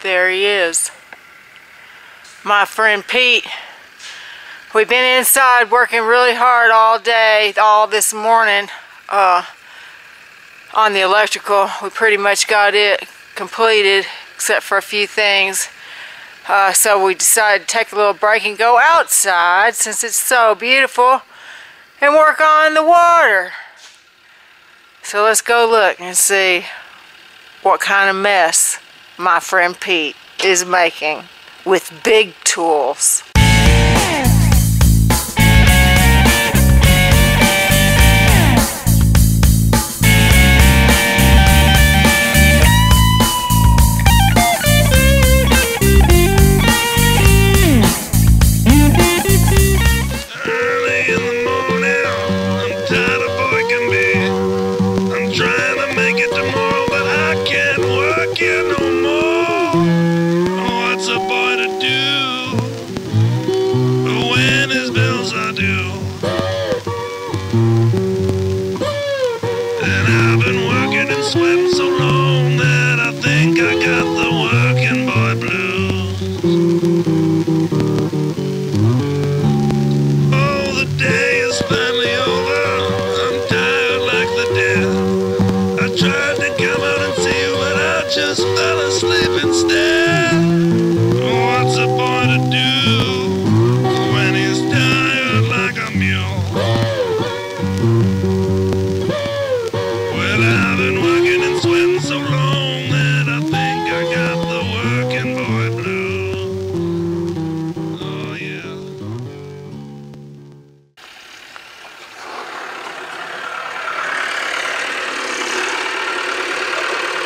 There he is. My friend Pete. We've been inside working really hard all day, all this morning on the electrical. We pretty much got it completed except for a few things. So we decided to take a little break and go outside since it's so beautiful and work on the water. So let's go look and see what kind of mess my friend Pete is making with big tools.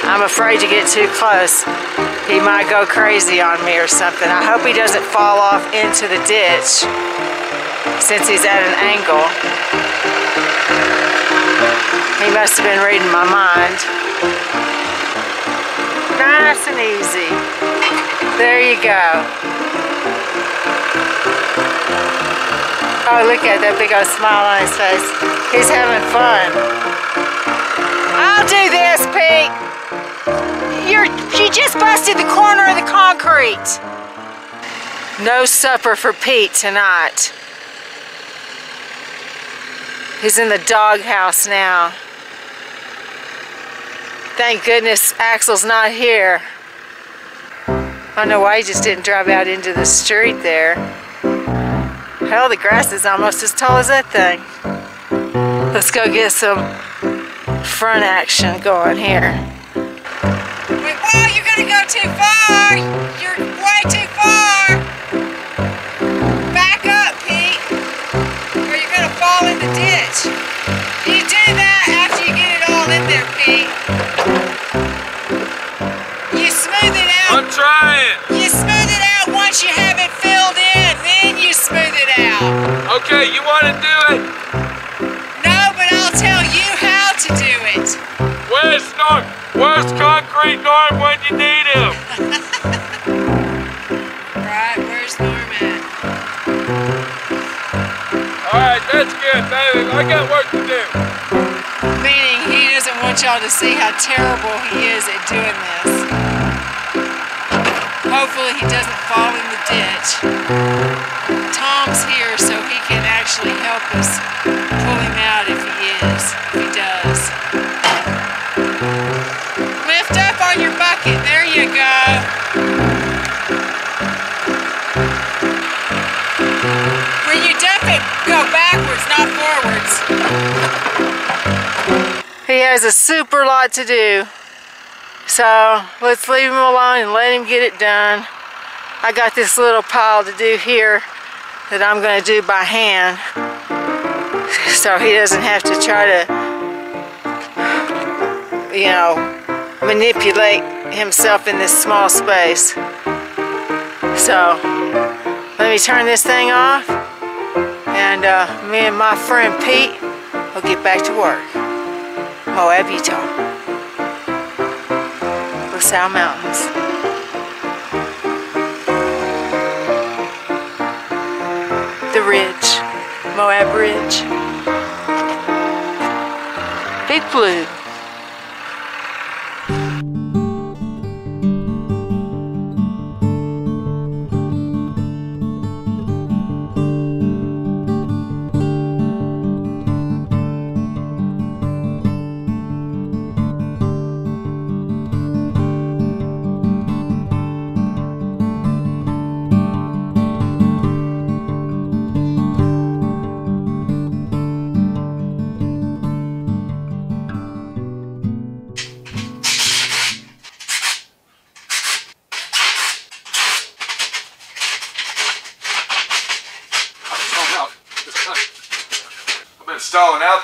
I'm afraid to get too close. He might go crazy on me or something. I hope he doesn't fall off into the ditch since he's at an angle. He must have been reading my mind. Nice and easy. There you go. Oh, look at that big old smile on his face. He's having fun. I'll do this, Pete. You just busted the corner of the concrete. No supper for Pete tonight. He's in the doghouse now. Thank goodness Axel's not here. I don't know why he just didn't drive out into the street there. Hell, the grass is almost as tall as that thing. Let's go get some front action going here. Whoa, you're gonna go too far! You're way too far! Back up, Pete, or you're gonna fall in the ditch. You do that after you get it all in there, Pete. You smooth it out. I'm trying. You smooth it out once you have it filled in, then you smooth it out. Okay, you want to do it? No, but I'll tell you how to do it. Where's Norm? Where's Concrete Norm when you need him? Right, where's Norm at? Alright, that's good, baby. I got work to do. Meaning he doesn't want y'all to see how terrible he is at doing this. Hopefully he doesn't fall in the ditch. Tom's here so he can actually help us pull him out if he does. Lift up on your bucket. There you go. When you dump it, go backwards, not forwards. He has a super lot to do. So let's leave him alone and let him get it done. I got this little pile to do here that I'm going to do by hand. So he doesn't have to try to, you know, manipulate himself in this small space. So let me turn this thing off, and me and my friend Pete will get back to work. Moab, Utah. LaSalle Mountains. The ridge. Moab Ridge. Big Blue.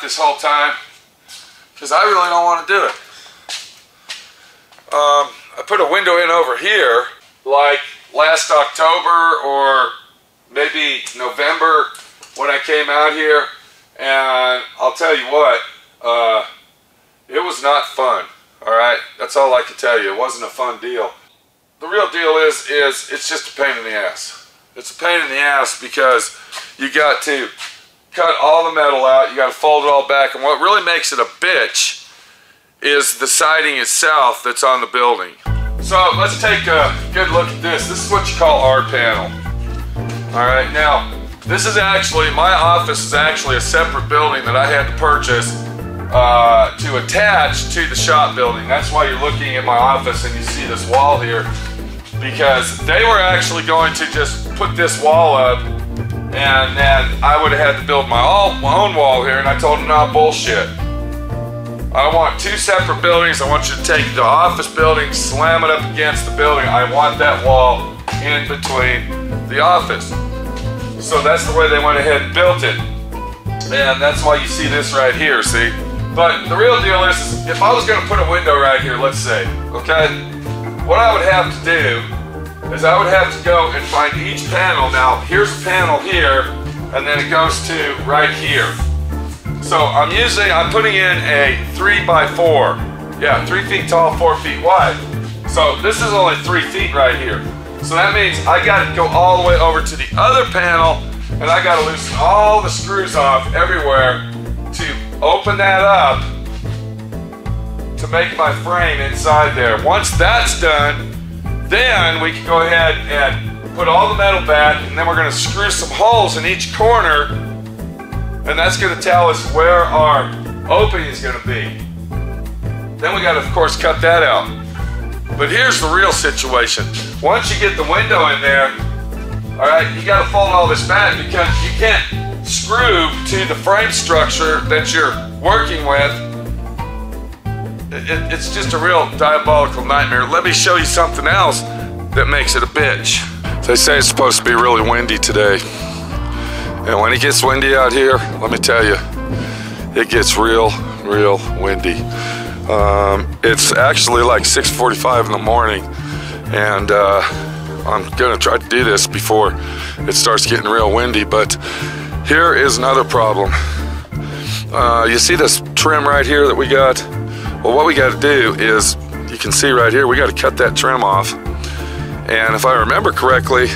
this whole time because I really don't want to do it. I put a window in over here like last October or maybe November when I came out here, and I'll tell you what, it was not fun. Alright, that's all I can tell you. It wasn't a fun deal. The real deal is it's just a pain in the ass. It's a pain in the ass because you got to cut all the metal out, you got to fold it all back, and what really makes it a bitch is the siding itself that's on the building. So let's take a good look at this. This is what you call our panel. Alright, now this is actually, my office is actually a separate building that I had to purchase to attach to the shop building. That's why you're looking at my office and you see this wall here, because they were actually going to just put this wall up and then I would have had to build my own wall here, and I told them, no, bullshit. I want two separate buildings. I want you to take the office building, slam it up against the building. I want that wall in between the office. So that's the way they went ahead and built it. And that's why you see this right here, see? But the real deal is if I was going to put a window right here, let's say, okay, what I would have to do is I would have to go and find each panel. Now, here's a panel here, and then it goes to right here. So I'm putting in a 3x4. Yeah, 3 feet tall, 4 feet wide. So this is only 3 feet right here. So that means I got to go all the way over to the other panel, and I got to loosen all the screws off everywhere to open that up to make my frame inside there. Once that's done, then we can go ahead and put all the metal back, and then we're going to screw some holes in each corner, and that's going to tell us where our opening is going to be. Then we got to, of course, cut that out. But here's the real situation. Once you get the window in there, all right, you got to fold all this back because you can't screw to the frame structure that you're working with. It's just a real diabolical nightmare. Let me show you something else that makes it a bitch. They say it's supposed to be really windy today. And when it gets windy out here, let me tell you, it gets real windy. It's actually like 6:45 in the morning, and I'm gonna try to do this before it starts getting real windy. But here is another problem. You see this trim right here that we got? Well, what we got to do is, you can see right here, we got to cut that trim off. And if I remember correctly,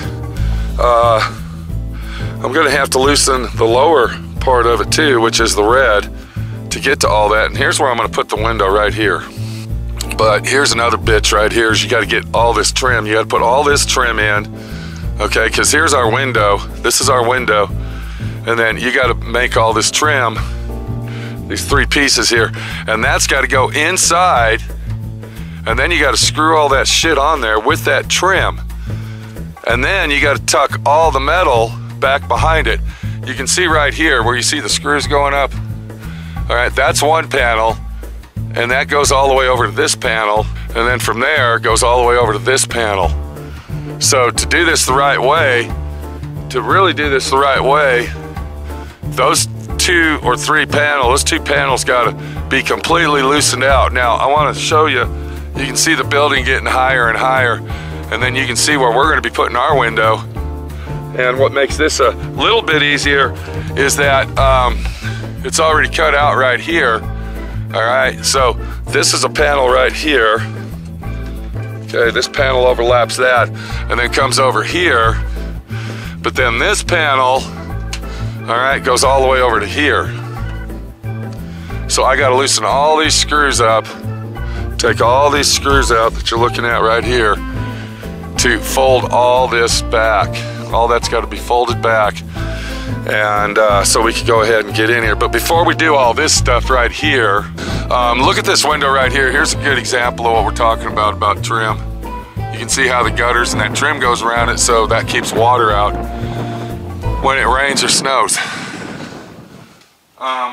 I'm going to have to loosen the lower part of it too, which is the red, to get to all that. And here's where I'm going to put the window right here. But here's another bitch right here, is you got to get all this trim. You got to put all this trim in, okay? Because here's our window. This is our window. And then you got to make all this trim, these 3 pieces here, and that's got to go inside, and then you got to screw all that shit on there with that trim, and then you got to tuck all the metal back behind it. You can see right here where you see the screws going up. All right, that's one panel, and that goes all the way over to this panel, and then from there it goes all the way over to this panel. So to do this the right way, to really do this the right way, those 2 or 3 panels, those 2 panels got to be completely loosened out. Now I want to show you, you can see the building getting higher and higher, and then you can see where we're going to be putting our window. And what makes this a little bit easier is that it's already cut out right here. All right, so this is a panel right here. Okay, this panel overlaps that and then comes over here. But then this panel, all right, goes all the way over to here. So I got to loosen all these screws up, take all these screws out that you're looking at right here to fold all this back. All that's got to be folded back, and so we can go ahead and get in here. But before we do all this stuff right here, look at this window right here. Here's a good example of what we're talking about trim. You can see how the gutters and that trim goes around it, so that keeps water out when it rains or snows.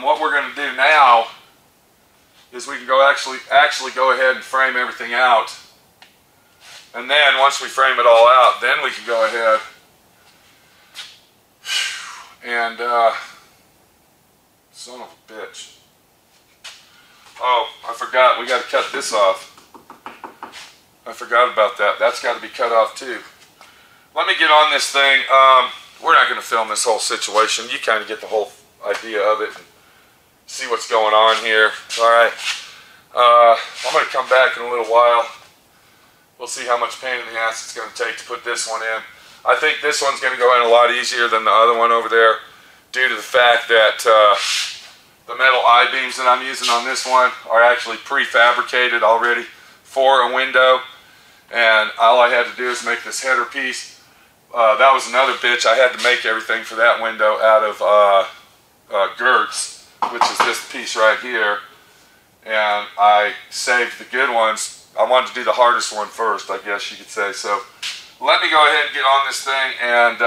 What we're going to do now is we can go actually go ahead and frame everything out, and then once we frame it all out, then we can go ahead and Son of a bitch. Oh, I forgot. We got to cut this off. I forgot about that. That's got to be cut off too. Let me get on this thing. We're not going to film this whole situation. You kind of get the whole idea of it and see what's going on here. All right. I'm going to come back in a little while. We'll see how much pain in the ass it's going to take to put this one in. I think this one's going to go in a lot easier than the other one over there, due to the fact that the metal I-beams that I'm using on this one are actually prefabricated already for a window, and all I had to do is make this header piece. That was another bitch. I had to make everything for that window out of girts, which is this piece right here, and I saved the good ones. I wanted to do the hardest one first, I guess you could say. So let me go ahead and get on this thing, and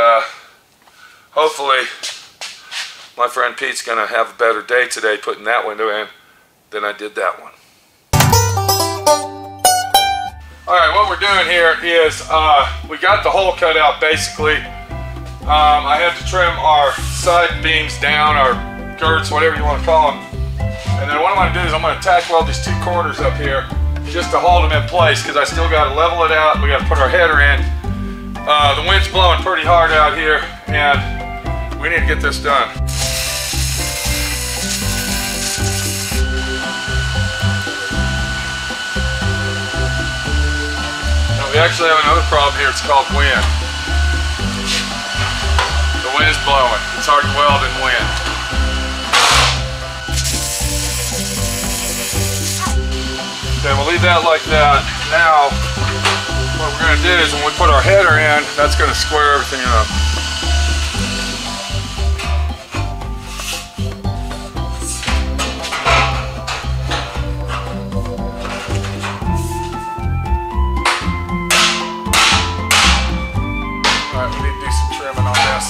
hopefully my friend Pete's going to have a better day today putting that window in than I did that one. Alright, what we're doing here is we got the hole cut out basically. I had to trim our side beams down, our girts, whatever you want to call them. And then what I'm going to do is I'm going to tack weld these two corners up here just to hold them in place, because I still got to level it out. We got to put our header in. The wind's blowing pretty hard out here, and we need to get this done. Now, we actually have another problem here. It's called wind. The wind is blowing. It's hard to weld in wind. Okay, we'll leave that like that. Now, what we're going to do is when we put our header in, that's going to square everything up. Alright, we need to do some trimming on this.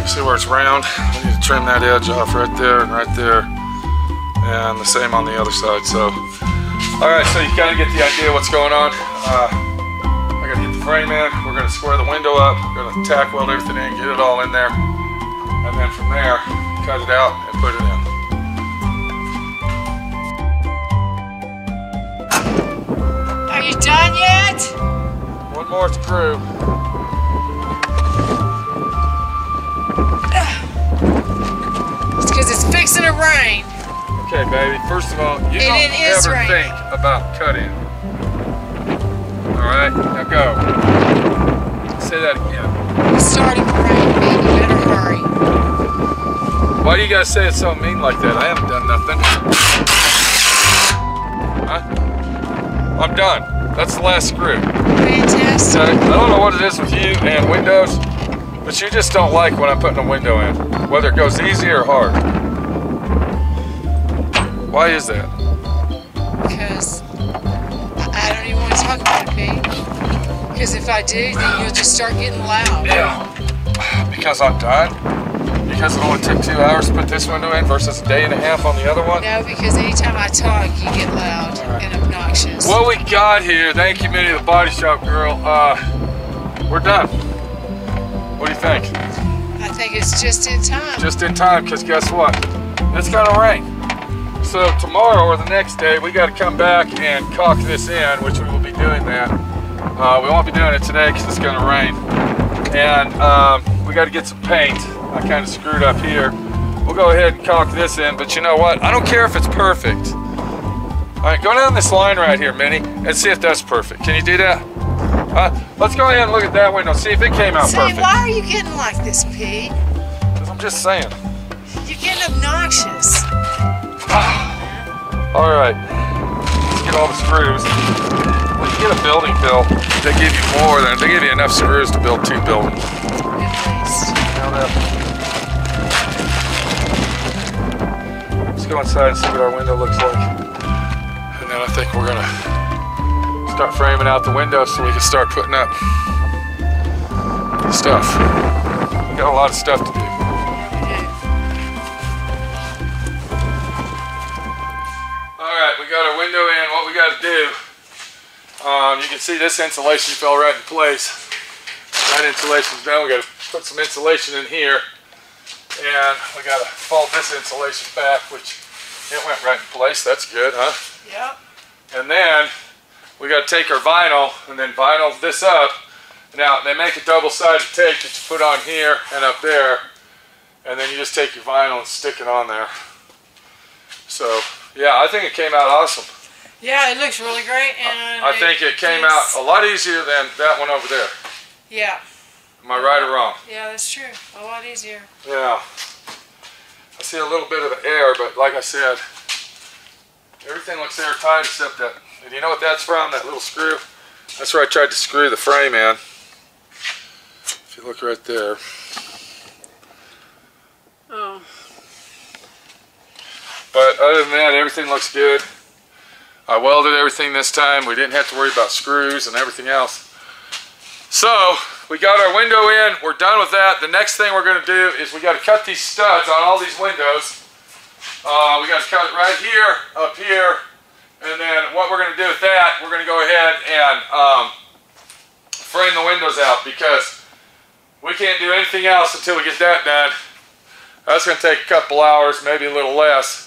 You see where it's round? We need to trim that edge off right there and right there. And the same on the other side. So, alright, so you kind of get the idea what's going on. I gotta get the frame in. We're gonna square the window up. We're gonna tack weld everything in, get it all in there, and then from there, cut it out and put it in. Are you done yet? One more screw. It's because it's fixing to rain. Okay, baby. First of all, you don't ever think about cutting. All right, now go. Say that again. It's starting to rain, baby. You better hurry. Why do you guys say it so mean like that? I haven't done nothing. Huh? I'm done. That's the last screw. Fantastic. Okay? I don't know what it is with you and windows, but you just don't like when I'm putting a window in, whether it goes easy or hard. Why is that? Because I don't even want to talk about it, Pete. Because if I do, then you'll just start getting loud. Yeah. Because I'm done? Because it only took 2 hours to put this window in versus a day and a half on the other one? No, because anytime I talk, you get loud and obnoxious. What we got here, thank you, Minnie, the body shop girl. We're done. What do you think? I think it's just in time. Just in time, because guess what? It's gonna rain. So tomorrow or the next day, we got to come back and caulk this in, which we will be doing that. We won't be doing it today because it's going to rain. And we got to get some paint. I kind of screwed up here. We'll go ahead and caulk this in, but you know what? I don't care if it's perfect. All right, go down this line right here, Minnie, and see if that's perfect. Can you do that? Let's go ahead and look at that window, see if it came out perfect. Why are you getting like this, Pete? Because I'm just saying. You're getting obnoxious. All right, let's get all the screws. When you get a building built, they give you more than, they give you enough screws to build 2 buildings. At least. Let's go inside and see what our window looks like. And then I think we're gonna start framing out the window so we can start putting up stuff. We got a lot of stuff to do. Alright, we got our window in. What we got to do, you can see this insulation fell right in place. That insulation's done. We got to put some insulation in here. And we got to fold this insulation back, which it went right in place. That's good, huh? Yep. And then we got to take our vinyl and then vinyl this up. Now, they make a double-sided tape that you put on here and up there. And then you just take your vinyl and stick it on there. So, yeah, I think it came out awesome. Yeah, it looks really great. And I think it came out a lot easier than that one over there. Yeah. Am I right or wrong? Yeah, that's true. A lot easier. Yeah. I see a little bit of the air, but like I said, everything looks airtight except that. And you know what that's from? That little screw? That's where I tried to screw the frame in. If you look right there. Oh. But other than that, everything looks good. I welded everything this time. We didn't have to worry about screws and everything else. So, we got our window in. We're done with that. The next thing we're going to do is we got to cut these studs on all these windows. We got to cut it right here, up here. And then what we're going to do with that, we're going to go ahead and frame the windows out because we can't do anything else until we get that done. That's going to take a couple hours, maybe a little less.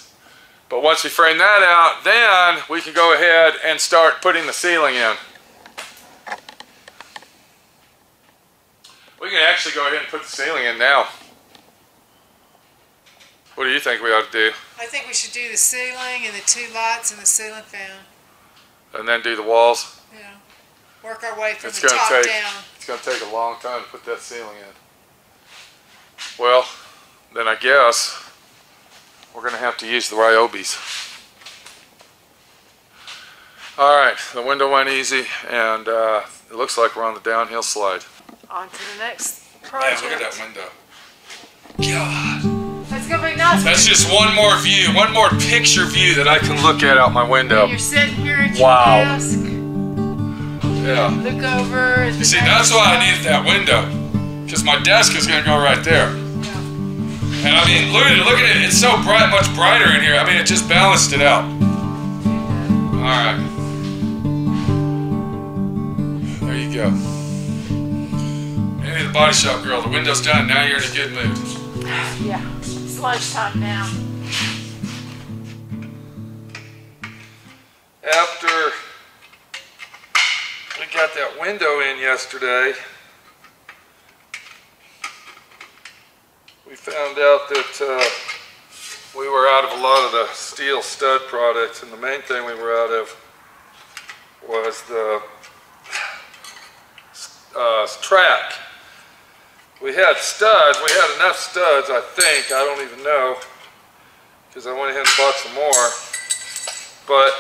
But once we frame that out, then we can go ahead and start putting the ceiling in. We can actually go ahead and put the ceiling in now. What do you think we ought to do? I think we should do the ceiling and the 2 lights and the ceiling fan. And then do the walls? Yeah. Work our way from It's the gonna top take, down. It's going to take a long time to put that ceiling in. Well, then I guess we're going to have to use the Ryobis. Alright, the window went easy and it looks like we're on the downhill slide. On to the next project. Yeah, look at that window. God. That's going to be nice. That's just one more view, one more picture view that I can look at out my window. You're sitting here at your Wow. desk. Yeah. Look over. You see, that's why I needed that window. Because my desk is going to go right there. Yeah. And I mean, look at it. It's so bright, much brighter in here. I mean, it just balanced it out. Alright. There you go. Maybe the body shop girl, the window's done. Now you're in a good mood. Yeah. It's lunchtime now. After we got that window in yesterday, we found out that we were out of a lot of the steel stud products, and the main thing we were out of was the track. We had studs, we had enough studs, I think, I don't even know, because I went ahead and bought some more, but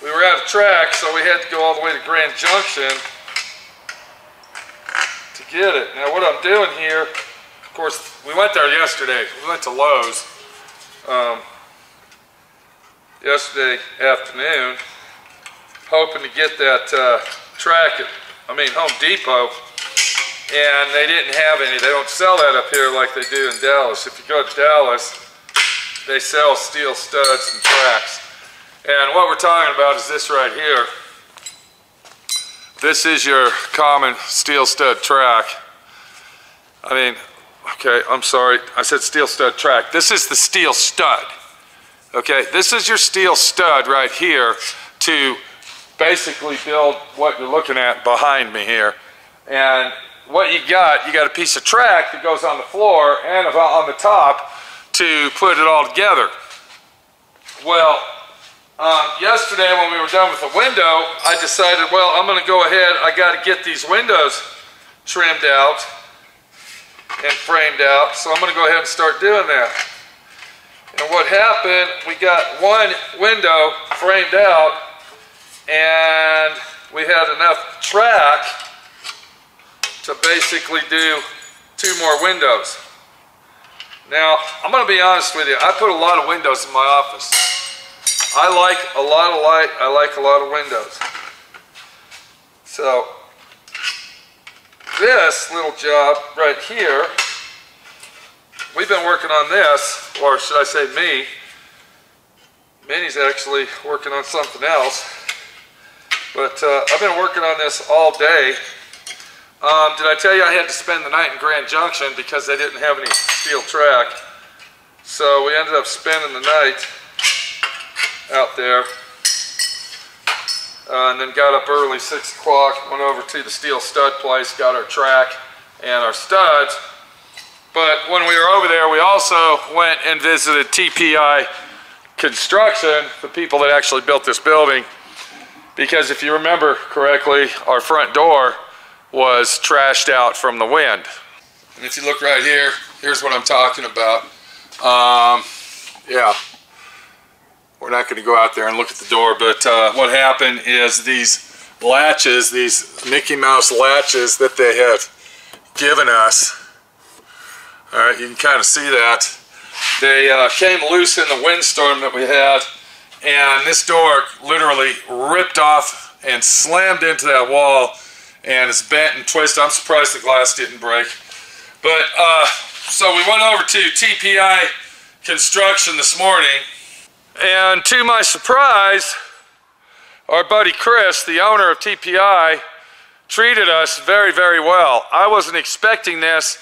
we were out of track, so we had to go all the way to Grand Junction to get it. Now what I'm doing here, of course, we went there yesterday, we went to Lowe's yesterday afternoon, hoping to get that track at Home Depot, and they didn't have any. They don't sell that up here like they do in Dallas. If you go to Dallas, they sell steel studs and tracks. And what we're talking about is this right here. This is your common steel stud track. Okay, I'm sorry, I said steel stud track. This is the steel stud. Okay, this is your steel stud right here to basically build what you're looking at behind me here. And what you got a piece of track that goes on the floor and on the top to put it all together. Well, yesterday when we were done with the window, I decided, well, I'm going to go ahead, I got to get these windows trimmed out and framed out, so I'm going to go ahead and start doing that. And what happened, we got one window framed out, and we had enough track to basically do 2 more windows. Now, I'm going to be honest with you, I put a lot of windows in my office. I like a lot of light, I like a lot of windows. So, this little job right here, we've been working on this, or should I say me. Minnie's actually working on something else. But I've been working on this all day. Did I tell you I had to spend the night in Grand Junction because they didn't have any steel track? So we ended up spending the night out there. And then got up early, 6 o'clock, went over to the steel stud place, got our track and our studs. But when we were over there, we also went and visited TPI Construction, the people that actually built this building. Because if you remember correctly, our front door was trashed out from the wind. And if you look right here, here's what I'm talking about. Yeah, we're not going to go out there and look at the door, but what happened is these latches, these Mickey Mouse latches that they have given us, all right, you can kind of see that. They came loose in the windstorm that we had, and this door literally ripped off and slammed into that wall, and it's bent and twisted. I'm surprised the glass didn't break. But, so we went over to TPI Construction this morning, and to my surprise, our buddy Chris, the owner of TPI, treated us very, very well. I wasn't expecting this,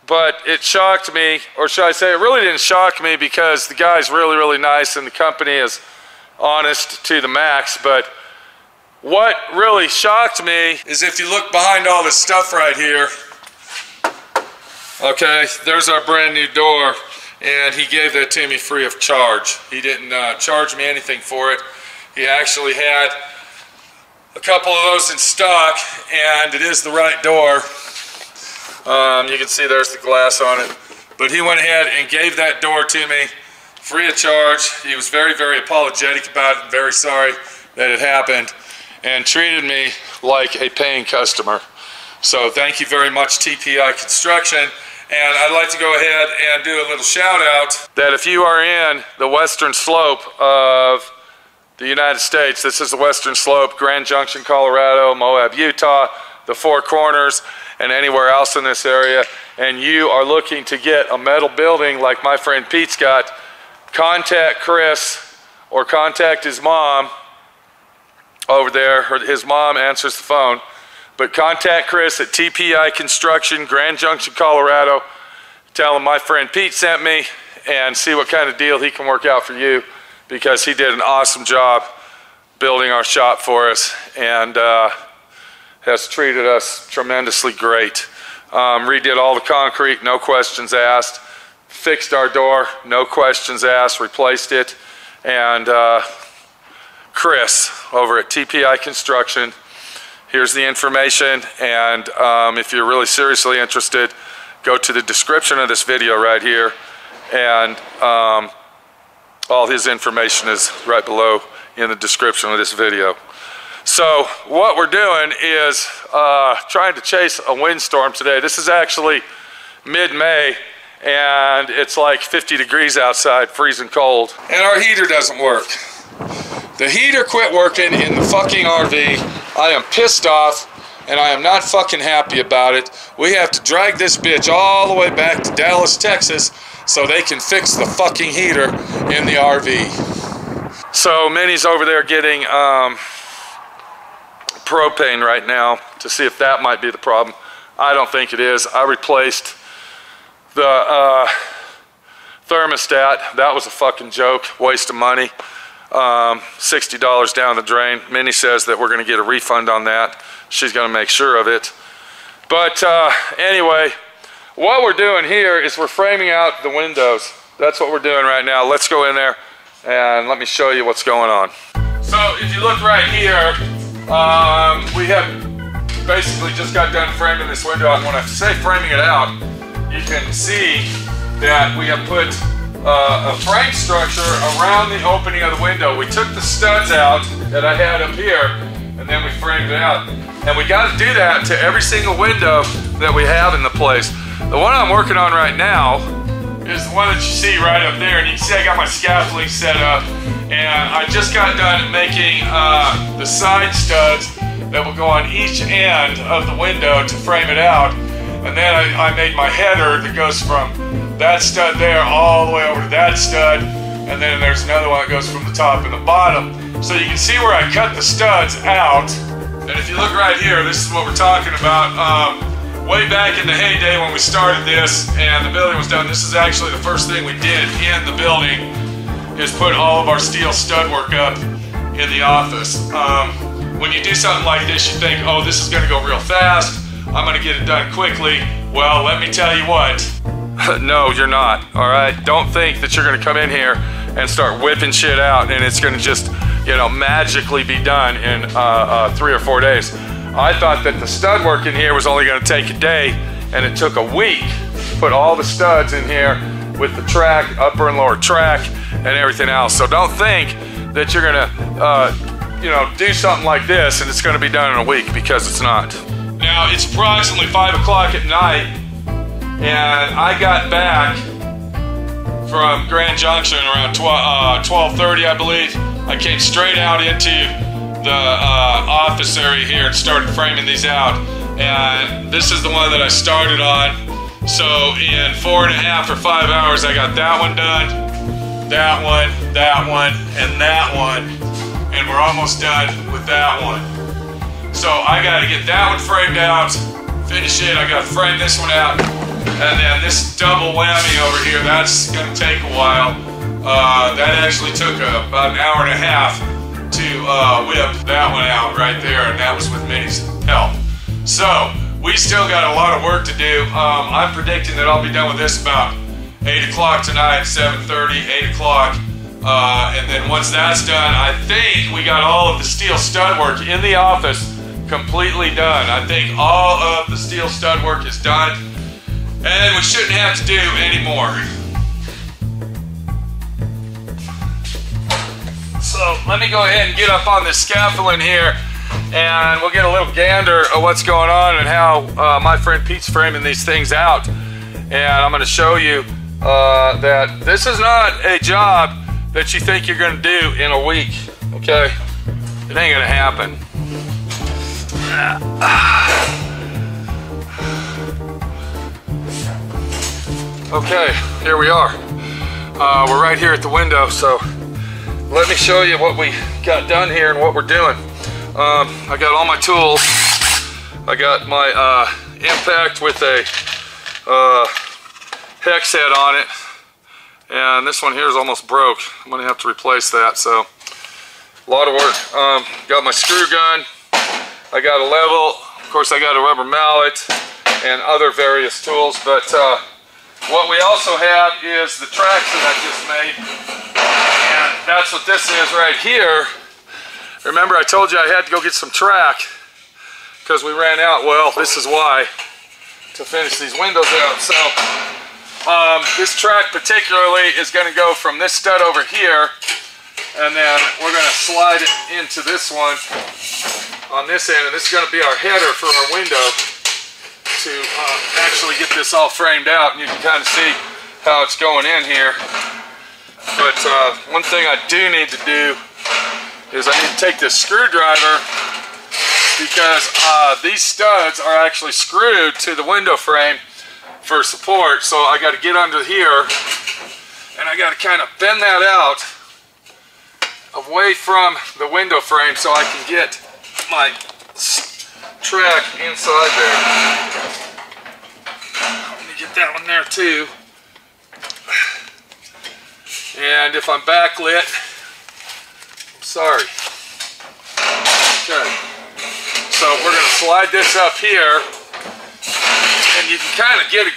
but it shocked me, or should I say it really didn't shock me, because the guy's really, really nice and the company is honest to the max. But what really shocked me is if you look behind all this stuff right here, okay, there's our brand new door, and he gave that to me free of charge. He didn't charge me anything for it. He actually had a couple of those in stock, and it is the right door. You can see there's the glass on it. But he went ahead and gave that door to me free of charge. He was very, very apologetic about it, very sorry that it happened, and treated me like a paying customer. So thank you very much, TPI Construction. And I'd like to go ahead and do a little shout out that if you are in the western slope of the United States, this is the western slope, Grand Junction, Colorado, Moab, Utah, the Four Corners, and anywhere else in this area, and you are looking to get a metal building like my friend Pete's got, contact Chris or contact his mom over there. His mom answers the phone, but contact Chris at TPI Construction, Grand Junction, Colorado. Tell him my friend Pete sent me, and see what kind of deal he can work out for you, because he did an awesome job building our shop for us, and has treated us tremendously great. Redid all the concrete, no questions asked. Fixed our door, no questions asked, replaced it. And Chris over at TPI Construction, here's the information. And if you're really seriously interested, go to the description of this video right here. And all his information is right below in the description of this video. So what we're doing is trying to chase a windstorm today. This is actually mid-May, and it's like 50 degrees outside, freezing cold. And our heater doesn't work. The heater quit working in the fucking RV. I am pissed off, and I am not fucking happy about it. We have to drag this bitch all the way back to Dallas, Texas, so they can fix the fucking heater in the RV. So Minnie's over there getting propane right now to see if that might be the problem. I don't think it is. I replaced the thermostat. That was a fucking joke, waste of money. $60 down the drain. Minnie says that we're going to get a refund on that. She's going to make sure of it. But anyway, what we're doing here is we're framing out the windows. That's what we're doing right now. Let's go in there and let me show you what's going on. So if you look right here, we have basically just got done framing this window out. And when I say framing it out, you can see that we have put a frame structure around the opening of the window. We took the studs out that I had up here, and then we framed it out. And we got to do that to every single window that we have in the place. The one I'm working on right now is the one that you see right up there, and you can see I got my scaffolding set up, and I just got done making the side studs that will go on each end of the window to frame it out. And then I made my header that goes from that stud there all the way over to that stud, and then there's another one that goes from the top and the bottom. So you can see where I cut the studs out And if you look right here, this is what we're talking about. Way back in the heyday when we started this and the building was done, this is actually the first thing we did in the building, is put all of our steel stud work up in the office. When you do something like this, you think, oh, this is gonna go real fast, I'm gonna get it done quickly. Well, let me tell you what, no, you're not, all right? Don't think that you're gonna come in here and start whipping shit out and it's gonna just, you know, magically be done in 3 or 4 days. I thought that the stud work in here was only gonna take a day, and it took a week to put all the studs in here with the track, upper and lower track, and everything else. So don't think that you're gonna, you know, do something like this and it's gonna be done in a week, because it's not. Now, it's approximately 5 o'clock at night, and I got back from Grand Junction around 12:30, I believe. I came straight out into the office area here and started framing these out. And this is the one that I started on. So in 4.5 or 5 hours, I got that one done, that one, and that one. And we're almost done with that one. So I gotta get that one framed out, finish it. I gotta frame this one out. And then this double whammy over here, that's gonna take a while. That actually took about an hour and a half to whip that one out right there, and that was with Minnie's help. So we still got a lot of work to do. I'm predicting that I'll be done with this about 8 o'clock tonight, 7:30, 8 o'clock. And then once that's done, I think we got all of the steel stud work in the office completely done. I think all of the steel stud work is done, and we shouldn't have to do any more. So let me go ahead and get up on this scaffolding here, and we'll get a little gander of what's going on and how my friend Pete's framing these things out. And I'm going to show you that this is not a job that you think you're going to do in a week, okay? It ain't going to happen. Okay, here we are. We're right here at the window, so let me show you what we got done here and what we're doing. I got all my tools. I got my impact with a hex head on it, and this one here is almost broke. I'm gonna have to replace that, so a lot of work. Got my screw gun. I got a level. Of course, I got a rubber mallet and other various tools, but what we also have is the tracks that I just made. And that's what this is right here. Remember, I told you I had to go get some track because we ran out. Well, this is why, to finish these windows out. So this track particularly is going to go from this stud over here, and then we're going to slide it into this one on this end, and this is going to be our header for our window to actually get this all framed out, and you can kind of see how it's going in here. But one thing I do need to do is I need to take this screwdriver, because these studs are actually screwed to the window frame for support. So I got to get under here, and I got to kind of bend that out away from the window frame so I can get my track inside there. Let me get that one there too. And if I'm backlit, I'm sorry. Okay. So we're going to slide this up here, and you can kind of get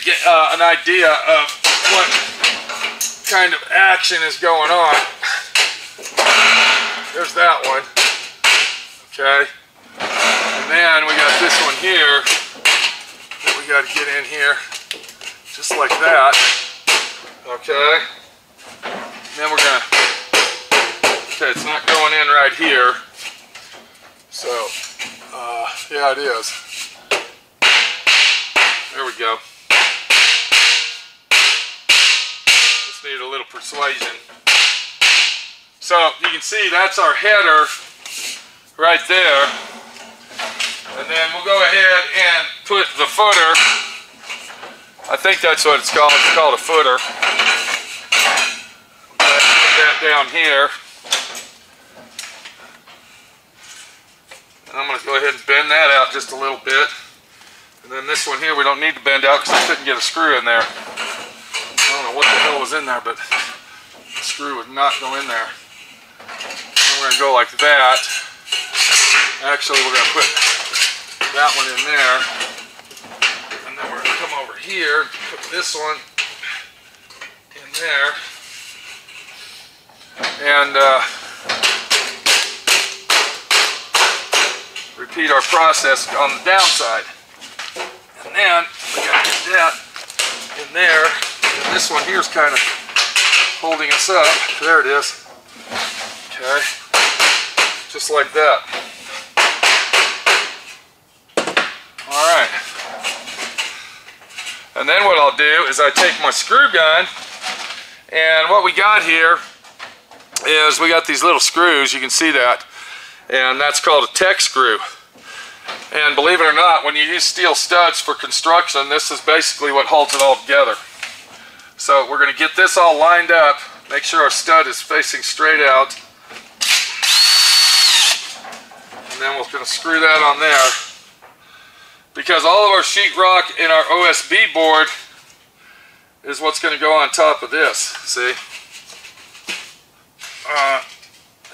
an idea of what kind of action is going on. There's that one. Okay. And then we got this one here that we got to get in here, just like that. Okay. And then we're gonna, okay, it's not going in right here. So, yeah, it is. There we go. Just need a little persuasion. So you can see that's our header right there. And then we'll go ahead and put the footer. I think that's what it's called. It's called a footer. Put that down here. I'm going to go ahead and bend that out just a little bit. And then this one here we don't need to bend out because I couldn't get a screw in there. I don't know what the hell was in there, but the screw would not go in there. And we're going to go like that. Actually, we're going to put that one in there. And then we're going to come over here and put this one in there. And repeat our process on the downside. And then we got to get that in there. And this one here is kind of holding us up. There it is. Okay. Just like that. Alright. And then what I'll do is I take my screw gun, and what we got here is we got these little screws, you can see that, and that's called a tech screw. And believe it or not, when you use steel studs for construction, this is basically what holds it all together. So we're going to get this all lined up, make sure our stud is facing straight out, and then we're going to screw that on there, because all of our sheetrock in our OSB board is what's going to go on top of this, see?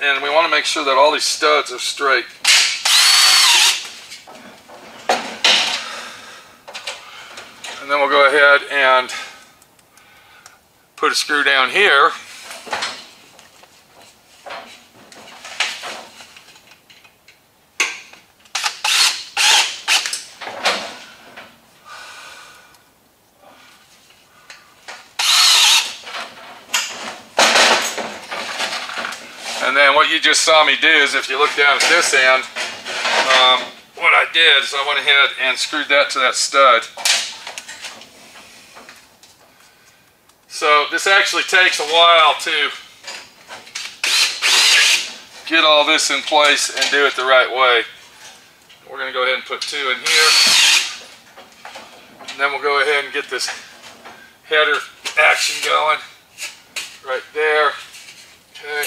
And we want to make sure that all these studs are straight. And then we'll go ahead and put a screw down here. And then what you just saw me do is, if you look down at this end, what I did is I went ahead and screwed that to that stud. So this actually takes a while to get all this in place and do it the right way. We're going to go ahead and put 2 in here. And then we'll go ahead and get this header action going right there. Okay.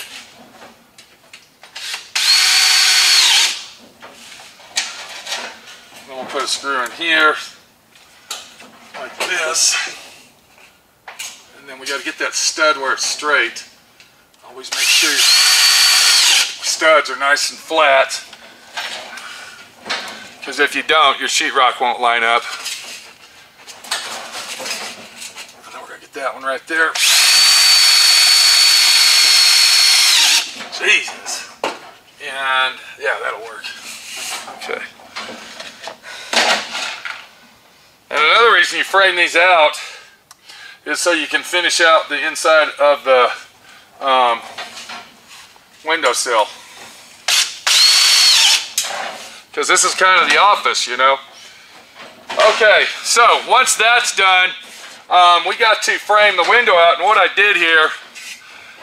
Then we'll put a screw in here, like this. And then we got to get that stud where it's straight. Always make sure your studs are nice and flat, because if you don't, your sheetrock won't line up. And then we're going to get that one right there. Jesus. And yeah, that'll work. Okay. And another reason you frame these out is so you can finish out the inside of the windowsill. Because this is kind of the office, you know. Okay, so once that's done, we got to frame the window out. And what I did here,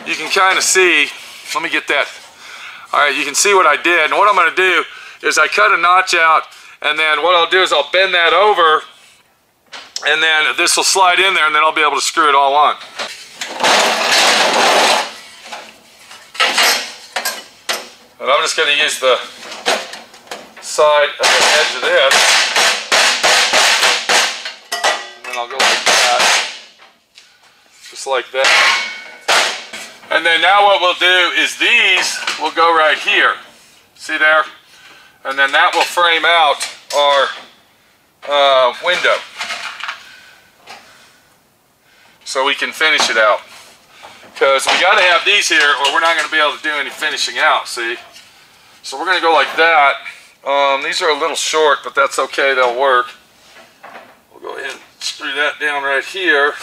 you can kind of see, let me get that. All right, you can see what I did. And what I'm going to do is I cut a notch out, and then what I'll do is I'll bend that over, and then this will slide in there, and then I'll be able to screw it all on. And I'm just going to use the side of the edge of this, and then I'll go like that, just like that. And then now what we'll do is these will go right here. See there? And then that will frame out our window, so we can finish it out. Because we got to have these here, or we're not going to be able to do any finishing out, see? So we're going to go like that. These are a little short, but that's okay, they'll work. We'll go ahead and screw that down right here.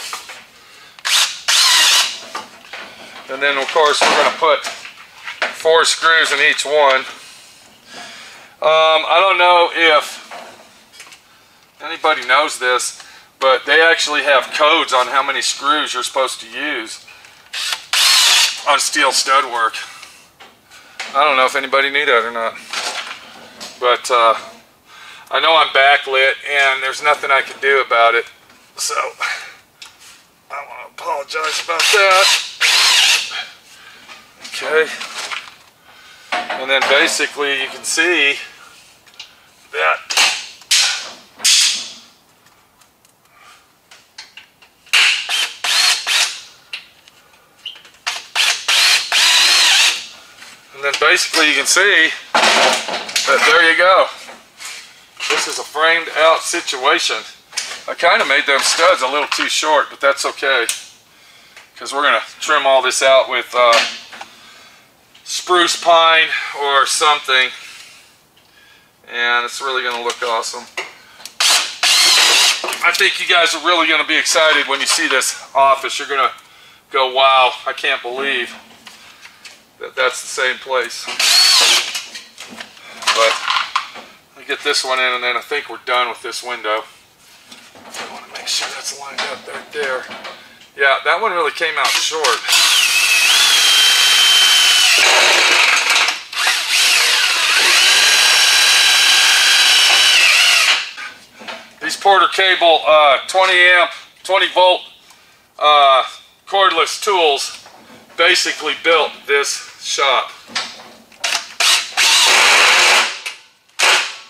And then of course we're going to put 4 screws in each one. I don't know if anybody knows this, but they actually have codes on how many screws you're supposed to use on steel stud work. I don't know if anybody knew that or not, but I know I'm backlit and there's nothing I can do about it, so I want to apologize about that. Okay, and then basically you can see that. And then basically you can see that there you go. This is a framed out situation. I kind of made them studs a little too short, but that's okay, because we're going to trim all this out with spruce pine or something, and it's really going to look awesome. I think you guys are really going to be excited when you see this office. You're going to go, wow, I can't believe that that's the same place. But I get this one in, and then I think we're done with this window. I want to make sure that's lined up right there. Yeah, that one really came out short. These Porter Cable 20 amp, 20 volt cordless tools basically built this shop.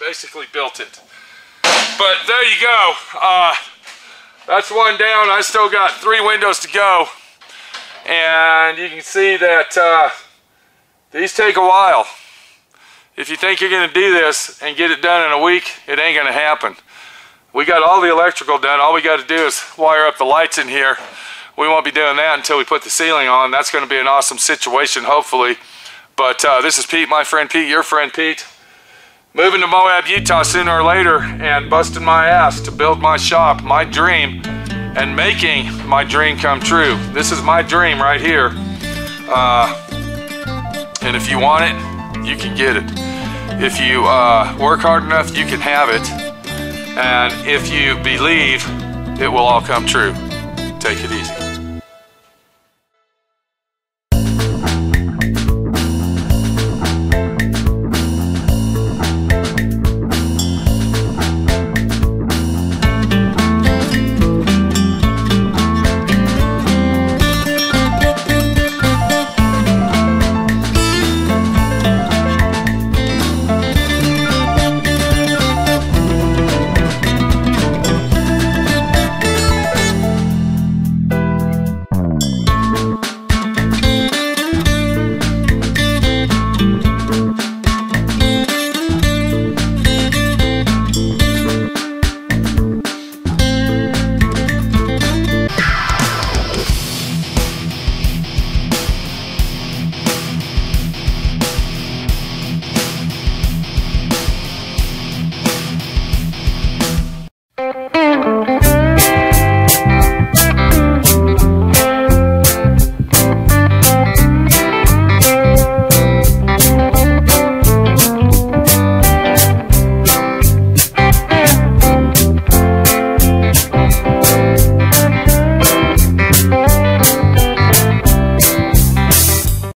Basically built it. But there you go. That's one down. I still got 3 windows to go. And you can see that these take a while. If you think you're going to do this and get it done in a week, it ain't going to happen. We got all the electrical done. All we got to do is wire up the lights in here. We won't be doing that until we put the ceiling on. That's going to be an awesome situation, hopefully. But this is Pete, my friend Pete, your friend Pete. Moving to Moab, Utah sooner or later and busting my ass to build my shop, my dream, and making my dream come true. This is my dream right here. And if you want it, you can get it. If you work hard enough, you can have it. And if you believe, it will all come true. Take it easy.